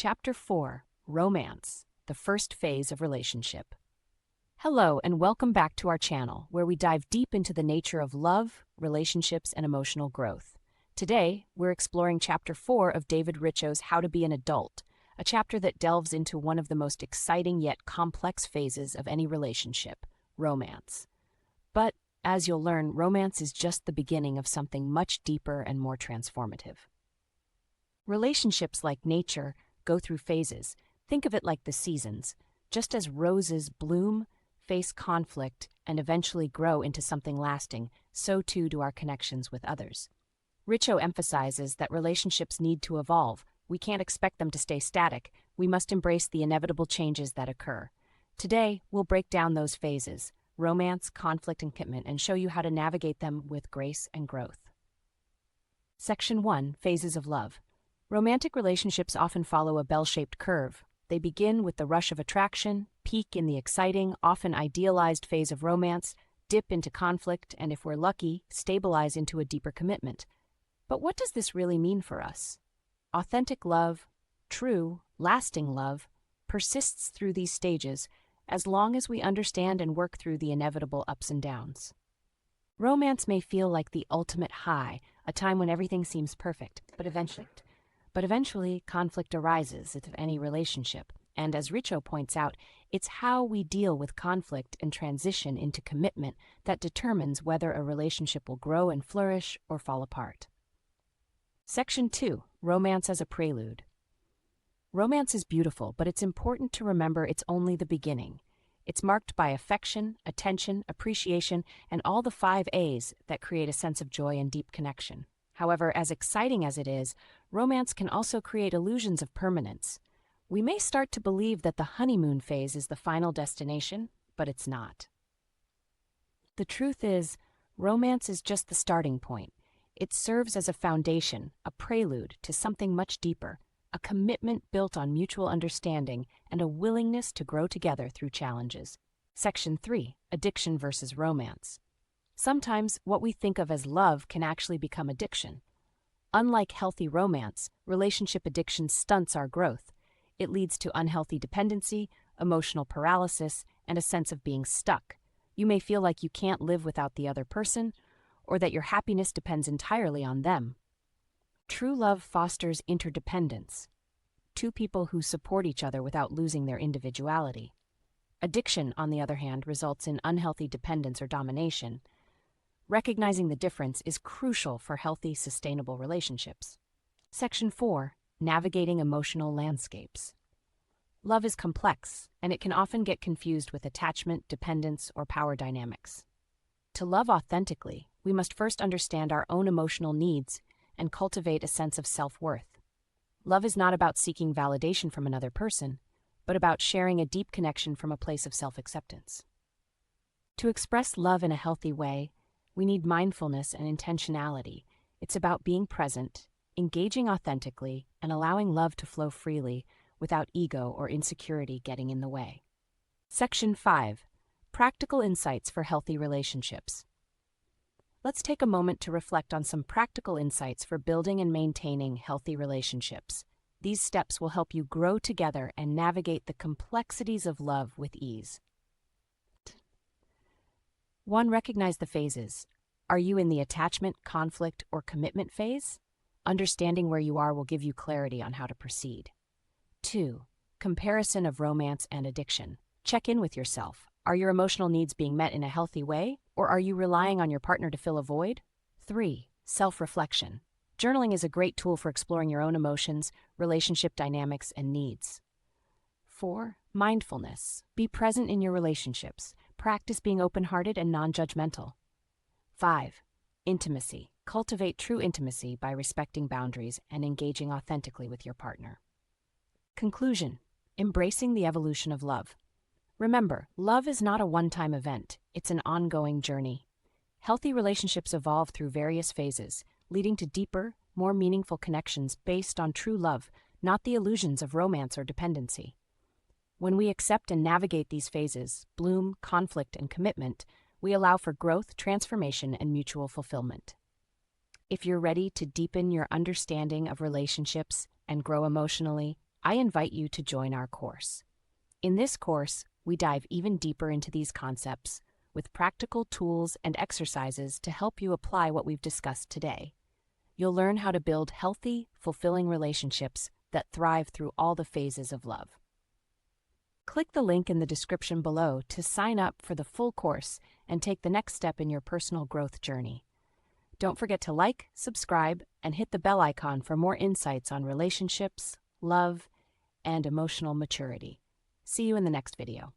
Chapter 4, Romance, the First Phase of Relationship. Hello, and welcome back to our channel, where we dive deep into the nature of love, relationships, and emotional growth. Today, we're exploring Chapter 4 of David Richo's How to Be an Adult, a chapter that delves into one of the most exciting yet complex phases of any relationship, romance. But, as you'll learn, romance is just the beginning of something much deeper and more transformative. Relationships, like nature, go through phases. Think of it like the seasons. Just as roses bloom, face conflict, and eventually grow into something lasting, so too do our connections with others. Richo emphasizes that relationships need to evolve. We can't expect them to stay static. We must embrace the inevitable changes that occur. Today, we'll break down those phases, romance, conflict, and commitment, and show you how to navigate them with grace and growth. Section 1, Phases of Love. Romantic relationships often follow a bell-shaped curve. They begin with the rush of attraction, peak in the exciting, often idealized phase of romance, dip into conflict, and if we're lucky, stabilize into a deeper commitment. But what does this really mean for us? Authentic love, true, lasting love, persists through these stages as long as we understand and work through the inevitable ups and downs. Romance may feel like the ultimate high, a time when everything seems perfect, but eventually conflict arises in any relationship. And as Richo points out, it's how we deal with conflict and transition into commitment that determines whether a relationship will grow and flourish or fall apart. Section 2, Romance as a Prelude. Romance is beautiful, but it's important to remember it's only the beginning. It's marked by affection, attention, appreciation, and all the 5 A's that create a sense of joy and deep connection. However, as exciting as it is, romance can also create illusions of permanence. We may start to believe that the honeymoon phase is the final destination, but it's not. The truth is, romance is just the starting point. It serves as a foundation, a prelude to something much deeper, a commitment built on mutual understanding and a willingness to grow together through challenges. Section 3, Addiction versus Romance. Sometimes what we think of as love can actually become addiction. Unlike healthy romance, relationship addiction stunts our growth. It leads to unhealthy dependency, emotional paralysis, and a sense of being stuck. You may feel like you can't live without the other person, or that your happiness depends entirely on them. True love fosters interdependence, 2 people who support each other without losing their individuality. Addiction, on the other hand, results in unhealthy dependence or domination. Recognizing the difference is crucial for healthy, sustainable relationships. Section 4, Navigating Emotional Landscapes. Love is complex, and it can often get confused with attachment, dependence, or power dynamics. To love authentically, we must first understand our own emotional needs and cultivate a sense of self-worth. Love is not about seeking validation from another person, but about sharing a deep connection from a place of self-acceptance. To express love in a healthy way, we need mindfulness and intentionality. It's about being present, engaging authentically, and allowing love to flow freely without ego or insecurity getting in the way. Section 5, Practical Insights for Healthy Relationships. Let's take a moment to reflect on some practical insights for building and maintaining healthy relationships. These steps will help you grow together and navigate the complexities of love with ease. 1. Recognize the phases. Are you in the attachment, conflict, or commitment phase? Understanding where you are will give you clarity on how to proceed. 2. Comparison of romance and addiction. Check in with yourself. Are your emotional needs being met in a healthy way, or are you relying on your partner to fill a void? 3. Self-reflection. Journaling is a great tool for exploring your own emotions, relationship dynamics, and needs. 4. Mindfulness. Be present in your relationships. Practice being open-hearted and non-judgmental. 5. Intimacy. Cultivate true intimacy by respecting boundaries and engaging authentically with your partner. Conclusion. Embracing the evolution of love. Remember, love is not a one-time event. It's an ongoing journey. Healthy relationships evolve through various phases, leading to deeper, more meaningful connections based on true love, not the illusions of romance or dependency. When we accept and navigate these phases, bloom, conflict, and commitment, we allow for growth, transformation, and mutual fulfillment. If you're ready to deepen your understanding of relationships and grow emotionally, I invite you to join our course. In this course, we dive even deeper into these concepts with practical tools and exercises to help you apply what we've discussed today. You'll learn how to build healthy, fulfilling relationships that thrive through all the phases of love. Click the link in the description below to sign up for the full course and take the next step in your personal growth journey. Don't forget to like, subscribe, and hit the bell icon for more insights on relationships, love, and emotional maturity. See you in the next video.